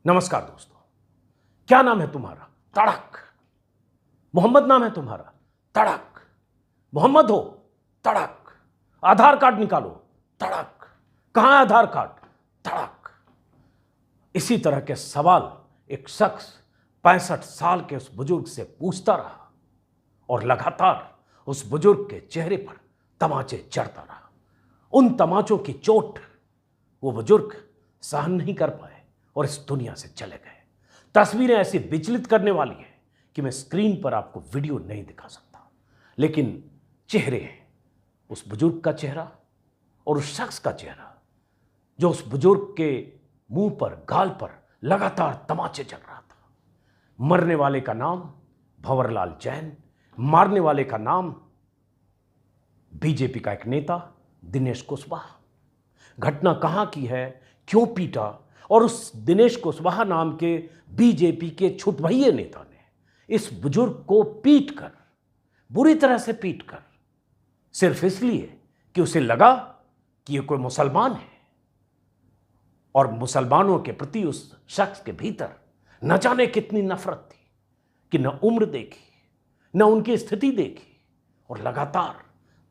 नमस्कार दोस्तों, क्या नाम है तुम्हारा? तड़क। मोहम्मद नाम है तुम्हारा? तड़क। मोहम्मद हो? तड़क। आधार कार्ड निकालो? तड़क। कहां है आधार कार्ड? तड़क। इसी तरह के सवाल एक शख्स 65 साल के उस बुजुर्ग से पूछता रहा और लगातार उस बुजुर्ग के चेहरे पर तमाचे जड़ता रहा। उन तमाचों की चोट वो बुजुर्ग सहन नहीं कर पाए और इस दुनिया से चले गए। तस्वीरें ऐसी विचलित करने वाली है कि मैं स्क्रीन पर आपको वीडियो नहीं दिखा सकता, लेकिन चेहरे हैं, उस बुजुर्ग का चेहरा और उस शख्स का चेहरा जो उस बुजुर्ग के मुंह पर, गाल पर लगातार तमाचे चल रहा था। मरने वाले का नाम भंवरलाल जैन, मारने वाले का नाम बीजेपी का एक नेता दिनेश कुशवाहा। घटना कहां की है, क्यों पीटा, और उस दिनेश कुशवाहा नाम के बीजेपी के छुटभइये नेता ने इस बुजुर्ग को पीटकर, बुरी तरह से पीटकर, सिर्फ इसलिए कि उसे लगा कि ये कोई मुसलमान है और मुसलमानों के प्रति उस शख्स के भीतर न जाने कितनी नफरत थी कि न उम्र देखी, न उनकी स्थिति देखी और लगातार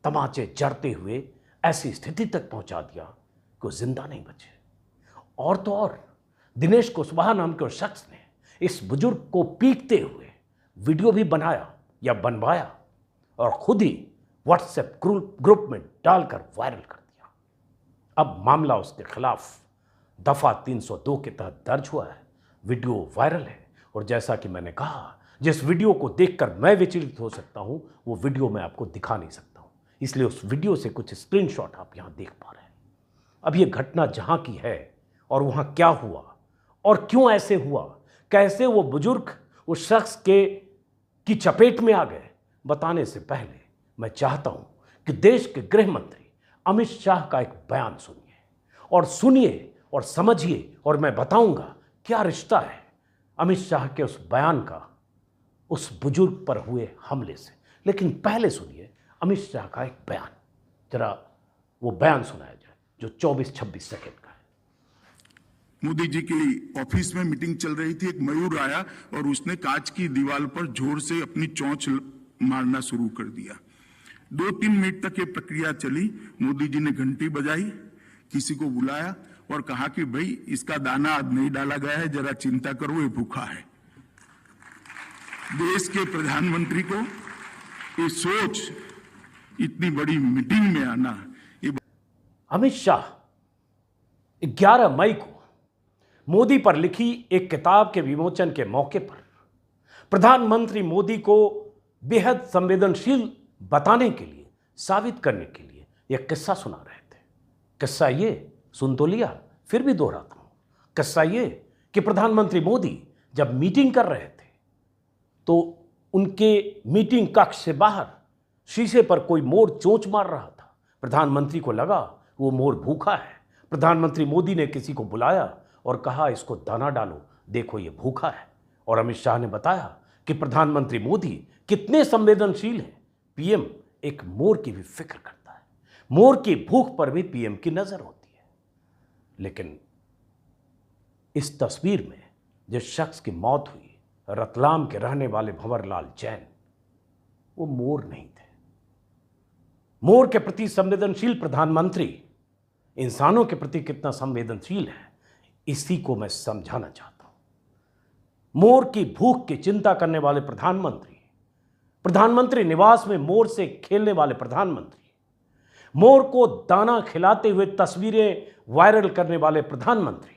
तमाचे जड़ते हुए ऐसी स्थिति तक पहुंचा दिया कि वो जिंदा नहीं बचे। और तो और दिनेश कुशवाहा नाम के उस शख्स ने इस बुजुर्ग को पीटते हुए वीडियो भी बनाया या बनवाया और खुद ही व्हाट्सएप ग्रुप में डालकर वायरल कर दिया। अब मामला उसके खिलाफ दफा 302 के तहत दर्ज हुआ है। वीडियो वायरल है और जैसा कि मैंने कहा, जिस वीडियो को देखकर मैं विचलित हो सकता हूं, वो वीडियो मैं आपको दिखा नहीं सकता हूं, इसलिए उस वीडियो से कुछ स्क्रीनशॉट आप यहां देख पा रहे हैं। अब ये घटना जहां की है और वहां क्या हुआ और क्यों ऐसे हुआ, कैसे वो बुजुर्ग उस शख्स की चपेट में आ गए, बताने से पहले मैं चाहता हूं कि देश के गृह मंत्री अमित शाह का एक बयान सुनिए और समझिए और मैं बताऊंगा क्या रिश्ता है अमित शाह के उस बयान का उस बुजुर्ग पर हुए हमले से। लेकिन पहले सुनिए अमित शाह का एक बयान, जरा वो बयान सुनाया जाए जो 24-26 सेकंड का है। मोदी जी की ऑफिस में मीटिंग चल रही थी, एक मयूर आया और उसने कांच की दीवार पर जोर से अपनी चोंच मारना शुरू कर दिया। 2-3 मिनट तक ये प्रक्रिया चली। मोदी जी ने घंटी बजाई, किसी को बुलाया और कहा कि भाई इसका दाना आज नहीं डाला गया है, जरा चिंता करो, ये भूखा है। देश के प्रधानमंत्री को ये सोच, इतनी बड़ी मीटिंग में आना। अमित शाह 11 मई को मोदी पर लिखी एक किताब के विमोचन के मौके पर प्रधानमंत्री मोदी को बेहद संवेदनशील बताने के लिए, साबित करने के लिए यह किस्सा सुना रहे थे। किस्सा ये सुन तो लिया, फिर भी दोहराता हूं। किस्सा ये कि प्रधानमंत्री मोदी जब मीटिंग कर रहे थे तो उनके मीटिंग कक्ष से बाहर शीशे पर कोई मोर चोंच मार रहा था। प्रधानमंत्री को लगा वो मोर भूखा है। प्रधानमंत्री मोदी ने किसी को बुलाया और कहा इसको दाना डालो, देखो ये भूखा है। और अमित शाह ने बताया कि प्रधानमंत्री मोदी कितने संवेदनशील हैं। पीएम एक मोर की भी फिक्र करता है, मोर की भूख पर भी पीएम की नजर होती है। लेकिन इस तस्वीर में जिस शख्स की मौत हुई, रतलाम के रहने वाले भंवरलाल जैन, वो मोर नहीं थे। मोर के प्रति संवेदनशील प्रधानमंत्री इंसानों के प्रति कितना संवेदनशील है, इसी को मैं समझाना चाहता हूं। मोर की भूख की चिंता करने वाले प्रधानमंत्री निवास में मोर से खेलने वाले प्रधानमंत्री, मोर को दाना खिलाते हुए तस्वीरें वायरल करने वाले प्रधानमंत्री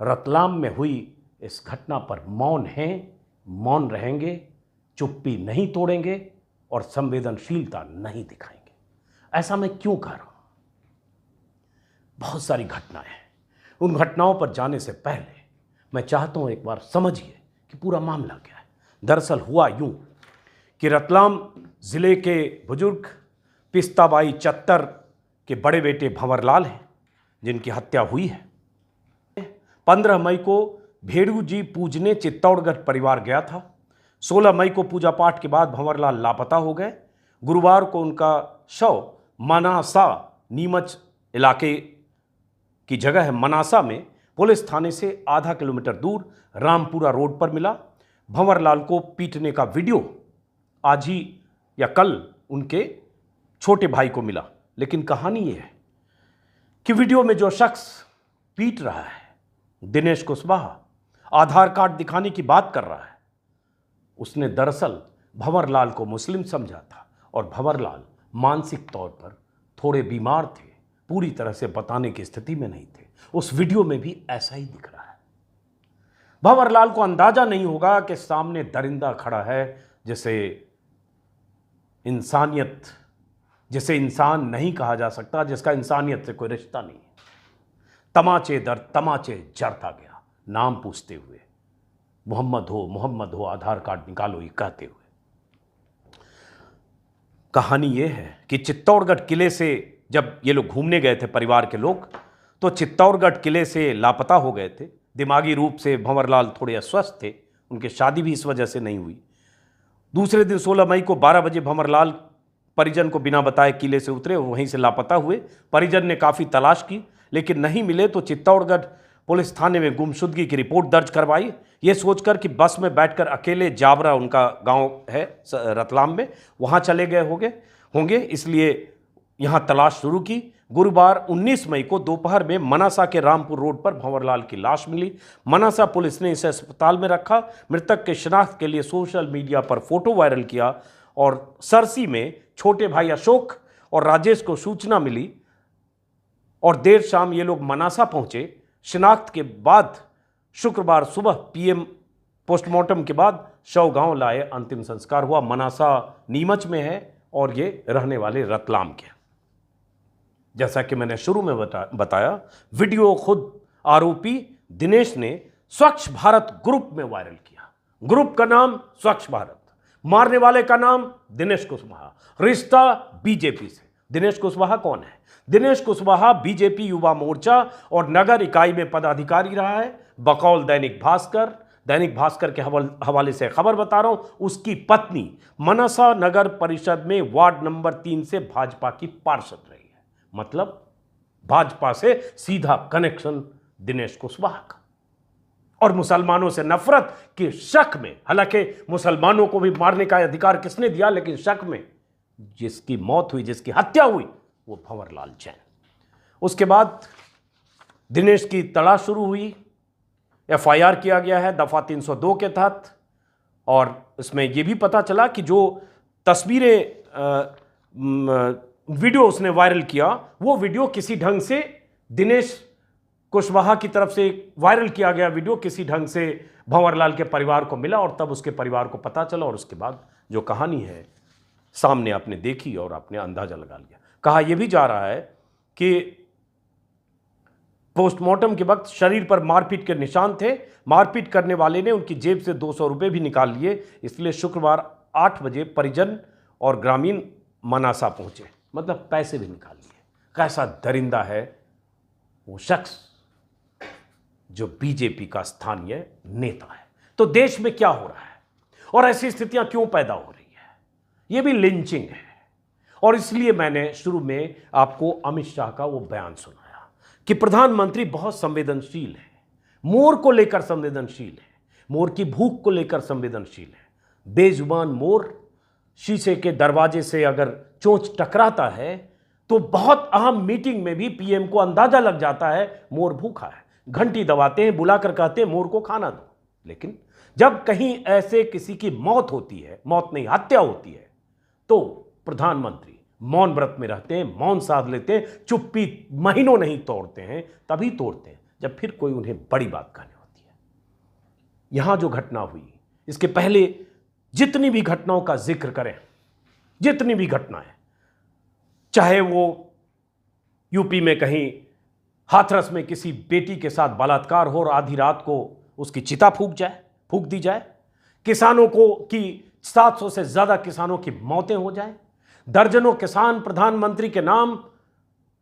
रतलाम में हुई इस घटना पर मौन हैं, मौन रहेंगे, चुप्पी नहीं तोड़ेंगे और संवेदनशीलता नहीं दिखाएंगे। ऐसा मैं क्यों कह रहा हूं? बहुत सारी घटनाएं हैं। उन घटनाओं पर जाने से पहले मैं चाहता हूं एक बार समझिए कि पूरा मामला क्या है। दरअसल हुआ यूं कि रतलाम जिले के बुजुर्ग पिस्ताबाई चत्तर के बड़े बेटे भंवरलाल हैं, जिनकी हत्या हुई है। 15 मई को भेड़ू जी पूजने चित्तौड़गढ़ परिवार गया था। 16 मई को पूजा पाठ के बाद भंवरलाल लापता हो गए। गुरुवार को उनका शव मनासा, नीमच इलाके की जगह है मनासा में पुलिस थाने से आधा किलोमीटर दूर रामपुरा रोड पर मिला। भंवरलाल को पीटने का वीडियो आज ही या कल उनके छोटे भाई को मिला। लेकिन कहानी यह है कि वीडियो में जो शख्स पीट रहा है, दिनेश कुशवाहा, आधार कार्ड दिखाने की बात कर रहा है, उसने दरअसल भंवरलाल को मुस्लिम समझा था और भंवरलाल मानसिक तौर पर थोड़े बीमार थे, पूरी तरह से बताने की स्थिति में नहीं थे। उस वीडियो में भी ऐसा ही दिख रहा है। भंवरलाल को अंदाजा नहीं होगा कि सामने दरिंदा खड़ा है जिसे इंसान नहीं कहा जा सकता, जिसका इंसानियत से कोई रिश्ता नहीं है। तमाचे दर तमाचे जड़ता गया, नाम पूछते हुए, मोहम्मद हो आधार कार्ड निकालो, ये कहते हुए। कहानी यह है कि चित्तौड़गढ़ किले से जब ये लोग घूमने गए थे, परिवार के लोग, तो चित्तौड़गढ़ किले से लापता हो गए थे। दिमागी रूप से भंवरलाल थोड़े अस्वस्थ थे, उनकी शादी भी इस वजह से नहीं हुई। दूसरे दिन 16 मई को 12 बजे भंवरलाल परिजन को बिना बताए किले से उतरे और वहीं से लापता हुए। परिजन ने काफ़ी तलाश की लेकिन नहीं मिले, तो चित्तौड़गढ़ पुलिस थाने में गुमशुदगी की रिपोर्ट दर्ज करवाई, ये सोचकर कि बस में बैठकर अकेले जाबरा, उनका गांव है रतलाम में, वहां चले गए होंगे, इसलिए यहां तलाश शुरू की। गुरुवार 19 मई को दोपहर में मनासा के रामपुर रोड पर भंवरलाल की लाश मिली। मनासा पुलिस ने इसे अस्पताल में रखा। मृतक के शिनाख्त के लिए सोशल मीडिया पर फोटो वायरल किया और सरसी में छोटे भाई अशोक और राजेश को सूचना मिली और देर शाम ये लोग मनासा पहुंचे। शिनाख्त के बाद शुक्रवार सुबह पीएम पोस्टमार्टम के बाद शव गांव लाए, अंतिम संस्कार हुआ। मनासा नीमच में है और ये रहने वाले रतलाम के। जैसा कि मैंने शुरू में बताया, वीडियो खुद आरोपी दिनेश ने स्वच्छ भारत ग्रुप में वायरल किया। ग्रुप का नाम स्वच्छ भारत, मारने वाले का नाम दिनेश कुशवाहा, रिश्ता बीजेपी से। दिनेश कुशवाहा कौन है? दिनेश कुशवाहा बीजेपी युवा मोर्चा और नगर इकाई में पदाधिकारी रहा है। बकौल दैनिक भास्कर के हवाले से खबर बता रहा हूं, उसकी पत्नी मनसा नगर परिषद में वार्ड नंबर 3 से भाजपा की पार्षद रही है। मतलब भाजपा से सीधा कनेक्शन दिनेश कुशवाहा का। और मुसलमानों से नफरत के शक में, हालांकि मुसलमानों को भी मारने का अधिकार किसने दिया, लेकिन शक में जिसकी मौत हुई, जिसकी हत्या हुई, वो भंवरलाल जैन। उसके बाद दिनेश की तलाश शुरू हुई। एफआईआर किया गया है दफा 302 के तहत और इसमें यह भी पता चला कि जो तस्वीरें वीडियो उसने वायरल किया, वो वीडियो किसी ढंग से दिनेश कुशवाहा की तरफ से वायरल किया गया वीडियो किसी ढंग से भंवरलाल के परिवार को मिला और तब उसके परिवार को पता चला और उसके बाद जो कहानी है सामने आपने देखी और आपने अंदाजा लगा लिया। कहा यह भी जा रहा है कि पोस्टमार्टम के वक्त शरीर पर मारपीट के निशान थे। मारपीट करने वाले ने उनकी जेब से 200 रुपये भी निकाल लिए, इसलिए शुक्रवार 8 बजे परिजन और ग्रामीण मनासा पहुंचे, मतलब पैसे भी निकाल लिए। कैसा दरिंदा है वो शख्स जो बीजेपी का स्थानीय नेता है। तो देश में क्या हो रहा है और ऐसी स्थितियां क्यों पैदा हो रही है, यह भी लिंचिंग है। और इसलिए मैंने शुरू में आपको अमित शाह का वो बयान सुनाया कि प्रधानमंत्री बहुत संवेदनशील है, मोर को लेकर संवेदनशील है, मोर की भूख को लेकर संवेदनशील है। बेजुबान मोर शीशे के दरवाजे से अगर चोंच टकराता है तो बहुत अहम मीटिंग में भी पीएम को अंदाजा लग जाता है मोर भूखा है। घंटी दबाते हैं, बुलाकर कहते हैं मोर को खाना दो। लेकिन जब कहीं ऐसे किसी की मौत होती है, मौत नहीं हत्या होती है, तो प्रधानमंत्री मौन व्रत में रहते हैं, मौन साध लेते हैं, चुप्पी महीनों नहीं तोड़ते हैं, तभी तोड़ते हैं जब फिर कोई उन्हें बड़ी बात कहनी होती है। यहां जो घटना हुई, इसके पहले जितनी भी घटनाओं का जिक्र करें, जितनी भी घटनाएं, चाहे वो यूपी में कहीं हाथरस में किसी बेटी के साथ बलात्कार हो और आधी रात को उसकी चिता फूंक दी जाए, किसानों को की 700 से ज्यादा किसानों की मौतें हो जाएं, दर्जनों किसान प्रधानमंत्री के नाम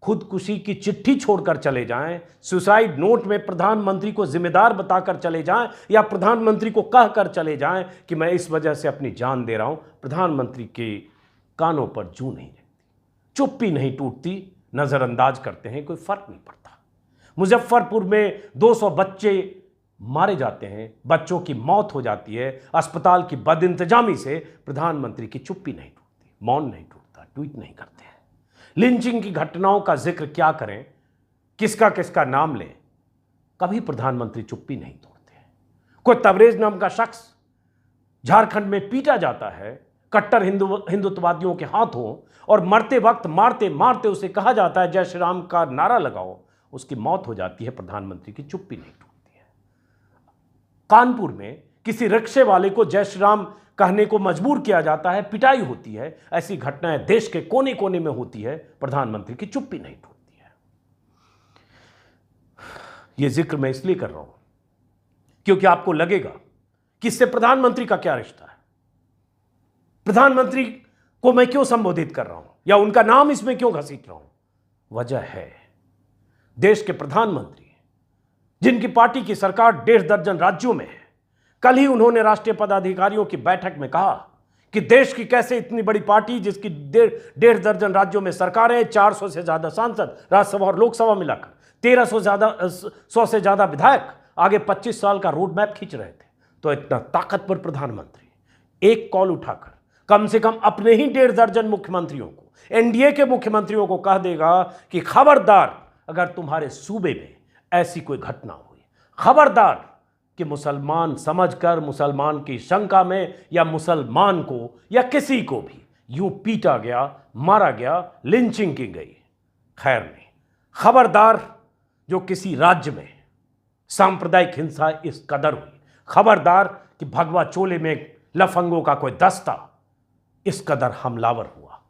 खुदकुशी की चिट्ठी छोड़कर चले जाएं, सुसाइड नोट में प्रधानमंत्री को जिम्मेदार बताकर चले जाएं या प्रधानमंत्री को कहकर चले जाएं कि मैं इस वजह से अपनी जान दे रहा हूं। प्रधानमंत्री के कानों पर जूं नहीं लगती, चुप्पी नहीं टूटती, नजरअंदाज करते हैं, कोई फर्क नहीं पड़ता। मुजफ्फरपुर में 200 बच्चे मारे जाते हैं, बच्चों की मौत हो जाती है अस्पताल की बदइंतजामी से, प्रधानमंत्री की चुप्पी नहीं टूटती, मौन नहीं टूटता, ट्वीट नहीं करते हैं। लिंचिंग की घटनाओं का जिक्र क्या करें, किसका किसका नाम लें, कभी प्रधानमंत्री चुप्पी नहीं तोड़ते हैं। कोई तबरेज नाम का शख्स झारखंड में पीटा जाता है कट्टर हिंदुत्ववादियों के हाथों, और मरते वक्त मारते मारते उसे कहा जाता है जय श्री राम का नारा लगाओ, उसकी मौत हो जाती है, प्रधानमंत्री की चुप्पी नहीं टूटती है। कानपुर में किसी रिक्शे वाले को जय श्री राम कहने को मजबूर किया जाता है, पिटाई होती है। ऐसी घटनाएं देश के कोने कोने में होती है, प्रधानमंत्री की चुप्पी नहीं टूटती है। यह जिक्र मैं इसलिए कर रहा हूं क्योंकि आपको लगेगा कि इससे प्रधानमंत्री का क्या रिश्ता है, प्रधानमंत्री को मैं क्यों संबोधित कर रहा हूं या उनका नाम इसमें क्यों घसीट रहा हूं। वजह है, देश के प्रधानमंत्री जिनकी पार्टी की सरकार 1.5 दर्जन राज्यों में है, कल ही उन्होंने राष्ट्रीय पदाधिकारियों की बैठक में कहा कि देश की कैसे इतनी बड़ी पार्टी जिसकी 1.5 दर्जन राज्यों में सरकारें, 400 से ज्यादा सांसद, राज्यसभा और लोकसभा मिलाकर 100 से ज्यादा विधायक, आगे 25 साल का रोड मैप खींच रहे थे। तो इतना ताकतवर प्रधानमंत्री एक कॉल उठाकर कम से कम अपने ही 1.5 दर्जन मुख्यमंत्रियों को, एनडीए के मुख्यमंत्रियों को कह देगा कि खबरदार अगर तुम्हारे सूबे में ऐसी कोई घटना हुई, खबरदार कि मुसलमान समझकर, मुसलमान की शंका में, या मुसलमान को या किसी को भी यूं पीटा गया, मारा गया, लिंचिंग की गई, खैर नहीं। खबरदार जो किसी राज्य में सांप्रदायिक हिंसा इस कदर हुई, खबरदार कि भगवा चोले में लफंगों का कोई दस्ता इस कदर हमलावर हुआ,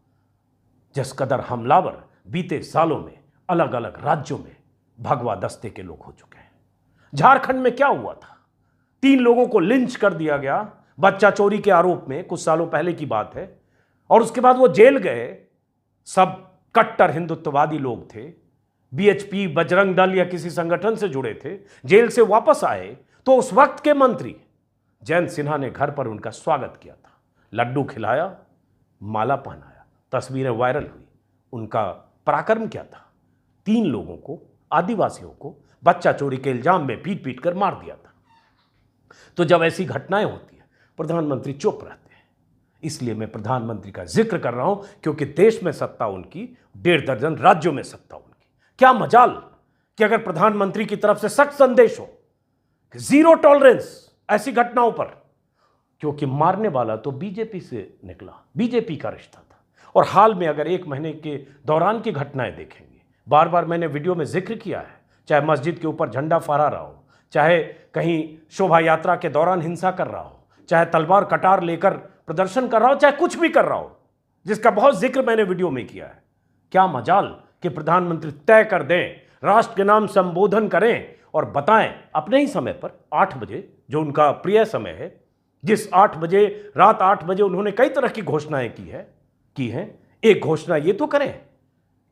जिस कदर हमलावर बीते सालों में अलग अलग राज्यों में भगवा दस्ते के लोग हो चुके हैं। झारखंड में क्या हुआ था, 3 लोगों को लिंच कर दिया गया बच्चा चोरी के आरोप में, कुछ सालों पहले की बात है, और उसके बाद वो जेल गए। सब कट्टर हिंदुत्ववादी लोग थे, बीएचपी, बजरंग दल या किसी संगठन से जुड़े थे, जेल से वापस आए तो उस वक्त के मंत्री जयंत सिन्हा ने घर पर उनका स्वागत किया था, लड्डू खिलाया, माला पहनाया, तस्वीरें वायरल हुई। उनका पराक्रम क्या था, 3 लोगों को, आदिवासियों को बच्चा चोरी के इल्जाम में पीट पीट कर मार दिया था। तो जब ऐसी घटनाएं होती है, प्रधानमंत्री चुप रहते हैं। इसलिए मैं प्रधानमंत्री का जिक्र कर रहा हूं क्योंकि देश में सत्ता उनकी, 1.5 दर्जन राज्यों में सत्ता उनकी। क्या मजाल कि अगर प्रधानमंत्री की तरफ से सख्त संदेश हो कि 0 टॉलरेंस ऐसी घटनाओं पर, क्योंकि मारने वाला तो बीजेपी से निकला, बीजेपी का रिश्ता था। और हाल में अगर 1 महीने के दौरान की घटनाएं देखेंगे, बार बार मैंने वीडियो में जिक्र किया है, चाहे मस्जिद के ऊपर झंडा फहरा रहा हो, चाहे कहीं शोभा यात्रा के दौरान हिंसा कर रहा हो, चाहे तलवार कटार लेकर प्रदर्शन कर रहा हो, चाहे कुछ भी कर रहा हो, जिसका बहुत जिक्र मैंने वीडियो में किया है। क्या मजाल कि प्रधानमंत्री तय कर दें, राष्ट्र के नाम संबोधन करें और बताएं अपने ही समय पर 8 बजे, जो उनका प्रिय समय है, जिस 8 बजे, रात 8 बजे उन्होंने कई तरह की घोषणाएं की हैं। एक घोषणा ये तो करें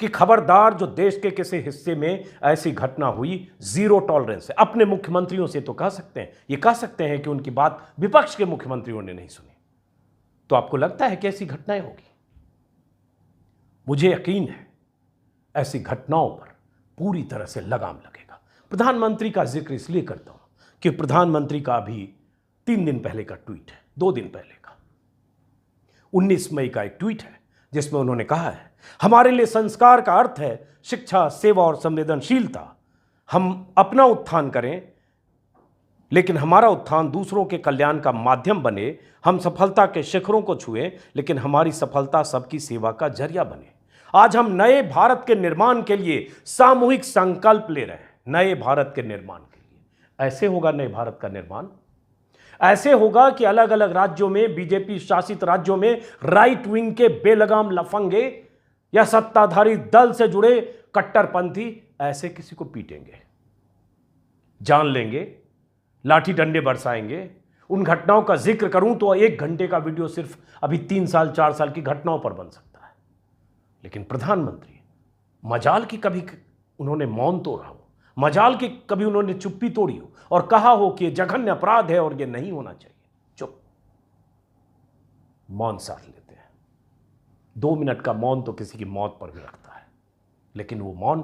कि खबरदार जो देश के किसी हिस्से में ऐसी घटना हुई, 0 टॉलरेंस है। अपने मुख्यमंत्रियों से तो कह सकते हैं, ये कह सकते हैं कि उनकी बात विपक्ष के मुख्यमंत्रियों ने नहीं सुनी। तो आपको लगता है कि ऐसी घटनाएं होगी? मुझे यकीन है ऐसी घटनाओं पर पूरी तरह से लगाम लगेगा। प्रधानमंत्री का जिक्र इसलिए करता हूं कि प्रधानमंत्री का अभी 3 दिन पहले का ट्वीट है, 2 दिन पहले का 19 मई का एक ट्वीट है, जिसमें उन्होंने कहा है, हमारे लिए संस्कार का अर्थ है शिक्षा, सेवा और संवेदनशीलता। हम अपना उत्थान करें, लेकिन हमारा उत्थान दूसरों के कल्याण का माध्यम बने। हम सफलता के शिखरों को छुएं, लेकिन हमारी सफलता सबकी सेवा का जरिया बने। आज हम नए भारत के निर्माण के लिए सामूहिक संकल्प ले रहे हैं, नए भारत के निर्माण के लिए। ऐसे होगा नए भारत का निर्माण, ऐसे होगा कि अलग अलग राज्यों में, बीजेपी शासित राज्यों में राइट विंग के बेलगाम लफंगे या सत्ताधारी दल से जुड़े कट्टरपंथी ऐसे किसी को पीटेंगे, जान लेंगे, लाठी डंडे बरसाएंगे। उन घटनाओं का जिक्र करूं तो 1 घंटे का वीडियो सिर्फ अभी 3 साल 4 साल की घटनाओं पर बन सकता है। लेकिन प्रधानमंत्री, मजाल की कभी उन्होंने मौन तोड़ा हो, मजाल की कभी उन्होंने चुप्पी तोड़ी हो और कहा हो कि यह जघन्य अपराध है और यह नहीं होना चाहिए, चुप, मौन साध लेते हैं। 2 मिनट का मौन तो किसी की मौत पर भी लगता है, लेकिन वो मौन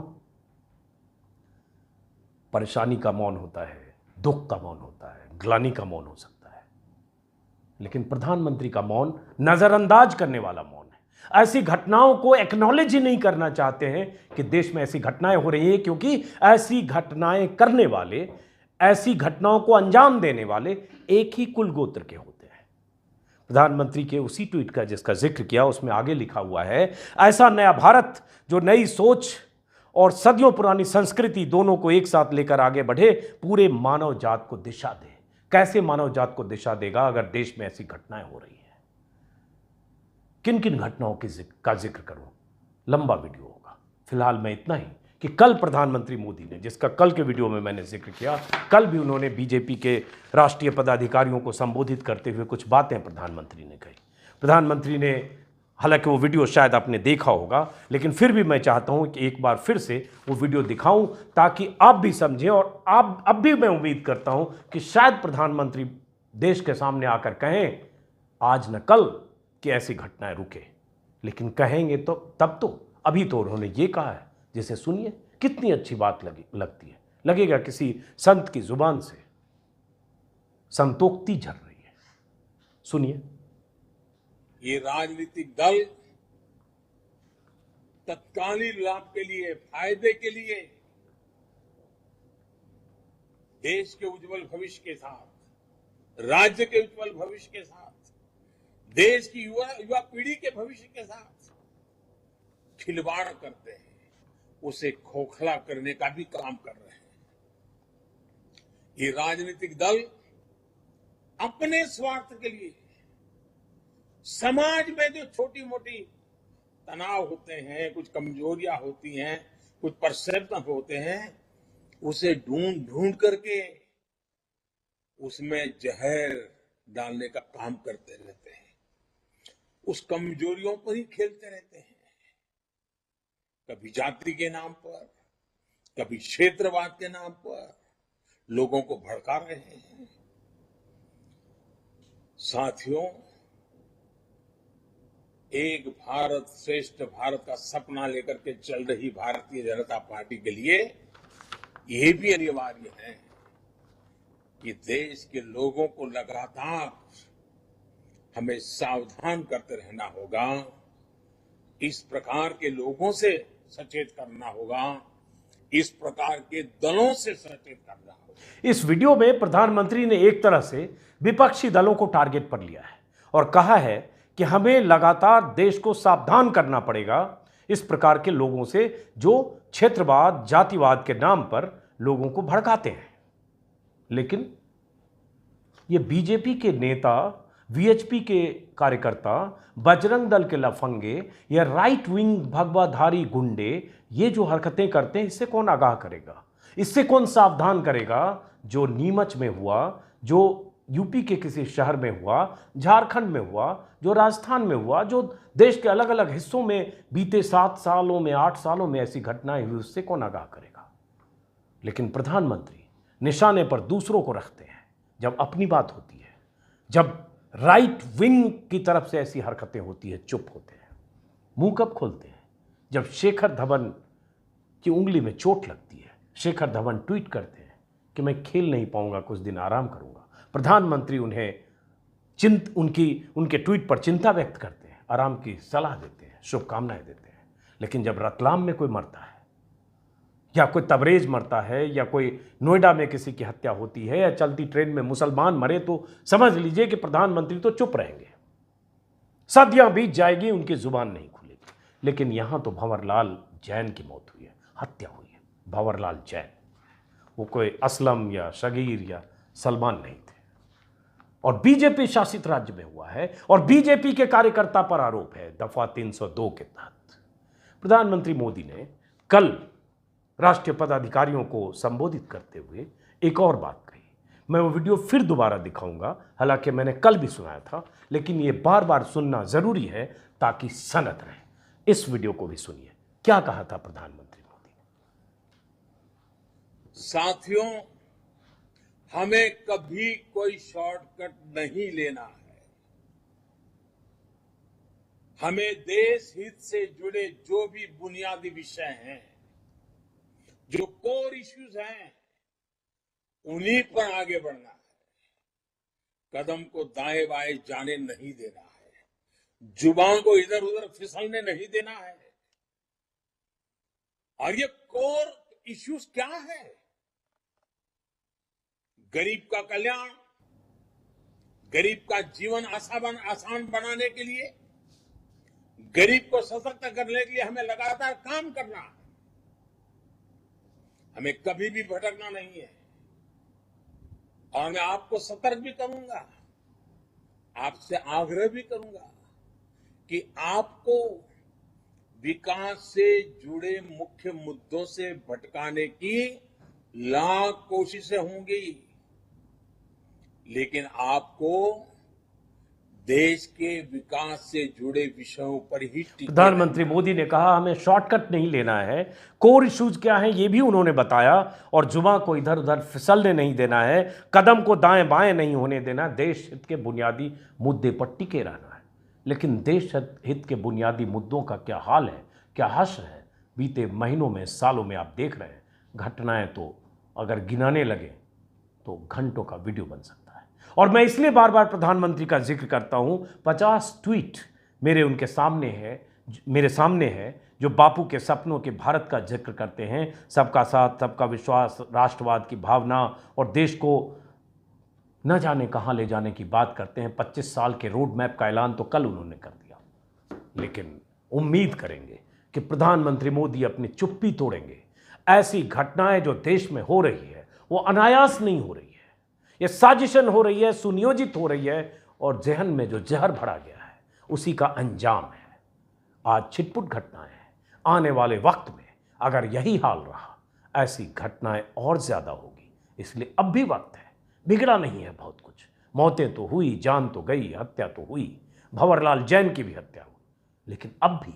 परेशानी का मौन होता है, दुख का मौन होता है, ग्लानि का मौन हो सकता है, लेकिन प्रधानमंत्री का मौन नजरअंदाज करने वाला मौन है। ऐसी घटनाओं को एक्नॉलेज ही नहीं करना चाहते हैं कि देश में ऐसी घटनाएं हो रही हैं, क्योंकि ऐसी घटनाएं करने वाले, ऐसी घटनाओं को अंजाम देने वाले एक ही कुल गोत्र के होते हैं। प्रधानमंत्री के उसी ट्वीट का जिसका जिक्र किया, उसमें आगे लिखा हुआ है, ऐसा नया भारत जो नई सोच और सदियों पुरानी संस्कृति दोनों को एक साथ लेकर आगे बढ़े, पूरे मानव जात को दिशा दे। कैसे मानव जात को दिशा देगा अगर देश में ऐसी घटनाएं हो रही हैं? किन किन घटनाओं का जिक्र करूं? लंबा वीडियो होगा। फिलहाल मैं इतना ही कि कल प्रधानमंत्री मोदी ने, जिसका कल के वीडियो में मैंने जिक्र किया, कल भी उन्होंने बीजेपी के राष्ट्रीय पदाधिकारियों को संबोधित करते हुए कुछ बातें प्रधानमंत्री ने कही। प्रधानमंत्री ने, हालांकि वो वीडियो शायद आपने देखा होगा, लेकिन फिर भी मैं चाहता हूं कि एक बार फिर से वो वीडियो दिखाऊं ताकि आप भी समझें, और आप अब भी मैं उम्मीद करता हूं कि शायद प्रधानमंत्री देश के सामने आकर कहें आज न कल कि ऐसी घटनाएं रुके, लेकिन कहेंगे तो तब तो। अभी तो उन्होंने ये कहा है, जिसे सुनिए, कितनी अच्छी बात लगती है। लगेगा किसी संत की जुबान से संतोक्ति झर रही है। सुनिए। ये राजनीतिक दल तत्कालीन लाभ के लिए, फायदे के लिए देश के उज्जवल भविष्य के साथ, राज्य के उज्जवल भविष्य के साथ, देश की युवा पीढ़ी के भविष्य के साथ खिलवाड़ करते हैं, उसे खोखला करने का भी काम कर रहे हैं। ये राजनीतिक दल अपने स्वार्थ के लिए समाज में जो छोटी मोटी तनाव होते हैं, कुछ कमजोरियां होती हैं, कुछ परसेप्शन होते हैं, उसे ढूंढ ढूंढ करके उसमें जहर डालने का काम करते रहते हैं। उस कमजोरियों पर ही खेलते रहते हैं। कभी जाति के नाम पर, कभी क्षेत्रवाद के नाम पर लोगों को भड़का रहे हैं। साथियों, एक भारत श्रेष्ठ भारत का सपना लेकर के चल रही भारतीय जनता पार्टी के लिए यह भी अनिवार्य है कि देश के लोगों को लगातार हमें सावधान करते रहना होगा। इस प्रकार के लोगों से सचेत करना होगा, इस प्रकार के दलों से सचेत करना होगा। इस वीडियो में प्रधानमंत्री ने एक तरह से विपक्षी दलों को टारगेट पर लिया है और कहा है कि हमें लगातार देश को सावधान करना पड़ेगा इस प्रकार के लोगों से जो क्षेत्रवाद, जातिवाद के नाम पर लोगों को भड़काते हैं। लेकिन ये बीजेपी के नेता, वीएचपी के कार्यकर्ता, बजरंग दल के लफंगे या राइट विंग भगवाधारी गुंडे ये जो हरकतें करते हैं, इससे कौन आगाह करेगा? इससे कौन सावधान करेगा? जो नीमच में हुआ, जो यूपी के किसी शहर में हुआ, झारखंड में हुआ, जो राजस्थान में हुआ, जो देश के अलग अलग हिस्सों में बीते 7 सालों में, 8 सालों में ऐसी घटनाएं हुई, उससे कौन आगाह करेगा? लेकिन प्रधानमंत्री निशाने पर दूसरों को रखते हैं जब अपनी बात होती है। जब राइट विंग की तरफ से ऐसी हरकतें होती है, चुप होते हैं, मुंह कब खोलते हैं? जब शेखर धवन की उंगली में चोट लगती है, शेखर धवन ट्वीट करते हैं कि मैं खेल नहीं पाऊंगा, कुछ दिन आराम करूंगा। प्रधानमंत्री उनके ट्वीट पर चिंता व्यक्त करते हैं, आराम की सलाह देते हैं, शुभकामनाएं देते हैं। लेकिन जब रतलाम में कोई मरता है, या कोई तबरेज मरता है, या कोई नोएडा में किसी की हत्या होती है, या चलती ट्रेन में मुसलमान मरे, तो समझ लीजिए कि प्रधानमंत्री तो चुप रहेंगे। सदियां बीत जाएगी, उनकी जुबान नहीं खुलेगी। लेकिन यहां तो भंवरलाल जैन की मौत हुई है, हत्या हुई है। भंवरलाल जैन, वो कोई असलम या शगीर या सलमान नहीं थे, और बीजेपी शासित राज्य में हुआ है, और बीजेपी के कार्यकर्ता पर आरोप है दफा 302 के तहत। प्रधानमंत्री मोदी ने कल राष्ट्रीय पदाधिकारियों को संबोधित करते हुए एक और बात कही। मैं वो वीडियो फिर दोबारा दिखाऊंगा, हालांकि मैंने कल भी सुनाया था, लेकिन ये बार बार सुनना जरूरी है ताकि सनद रहे। इस वीडियो को भी सुनिए, क्या कहा था प्रधानमंत्री मोदी ने। साथियों, हमें कभी कोई शॉर्टकट नहीं लेना है। हमें देश हित से जुड़े जो भी बुनियादी विषय हैं, जो कोर इश्यूज हैं, उन्हीं पर आगे बढ़ना है। कदम को दाएं बाएं जाने नहीं देना है, जुबान को इधर उधर फिसलने नहीं देना है। और ये कोर इश्यूज क्या है? गरीब का कल्याण, गरीब का जीवन आसान बनाने के लिए, गरीब को सशक्त करने के लिए हमें लगातार काम करना है। हमें कभी भी भटकना नहीं है। और मैं आपको सतर्क भी करूंगा, आपसे आग्रह भी करूंगा कि आपको विकास से जुड़े मुख्य मुद्दों से भटकाने की लाख कोशिशें होंगी, लेकिन आपको देश के विकास से जुड़े विषयों पर ही प्रधानमंत्री मोदी ने कहा हमें शॉर्टकट नहीं लेना है, कोर इश्यूज क्या है ये भी उन्होंने बताया, और जुबान को इधर उधर फिसलने नहीं देना है, कदम को दाएं बाएं नहीं होने देना, देश हित के बुनियादी मुद्दे पर टिके रहना है। लेकिन देश हित के बुनियादी मुद्दों का क्या हाल है, क्या हश्र है, बीते महीनों में, सालों में आप देख रहे हैं। घटनाएं तो अगर गिनाने लगे तो घंटों का वीडियो बन सकता है। और मैं इसलिए बार बार प्रधानमंत्री का जिक्र करता हूं। 50 ट्वीट मेरे सामने है जो बापू के सपनों के भारत का जिक्र करते हैं, सबका साथ, सबका विश्वास, राष्ट्रवाद की भावना और देश को न जाने कहां ले जाने की बात करते हैं। 25 साल के रोड मैप का ऐलान तो कल उन्होंने कर दिया, लेकिन उम्मीद करेंगे कि प्रधानमंत्री मोदी अपनी चुप्पी तोड़ेंगे। ऐसी घटनाएं जो देश में हो रही है वो अनायास नहीं हो रही है, ये साजिशन हो रही है, सुनियोजित हो रही है, और जहन में जो जहर भरा गया है उसी का अंजाम है। आज छिटपुट घटनाएं हैं, आने वाले वक्त में अगर यही हाल रहा, ऐसी घटनाएं और ज्यादा होगी। इसलिए अब भी वक्त है, बिगड़ा नहीं है बहुत कुछ। मौतें तो हुई, जान तो गई, हत्या तो हुई, भंवरलाल जैन की भी हत्या हुई, लेकिन अब भी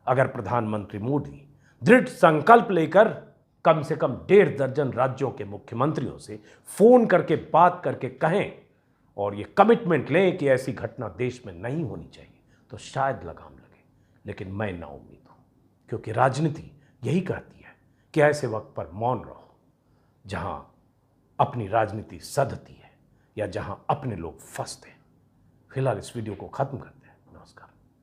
अगर प्रधानमंत्री मोदी दृढ़ संकल्प लेकर कम से कम 1.5 दर्जन राज्यों के मुख्यमंत्रियों से फोन करके बात करके कहें और ये कमिटमेंट लें कि ऐसी घटना देश में नहीं होनी चाहिए, तो शायद लगाम लगे। लेकिन मैं नाउम्मीद हूं, क्योंकि राजनीति यही कहती है कि ऐसे वक्त पर मौन रहो, जहां अपनी राजनीति सधती है या जहां अपने लोग फंसते हैं। फिलहाल इस वीडियो को खत्म करते हैं।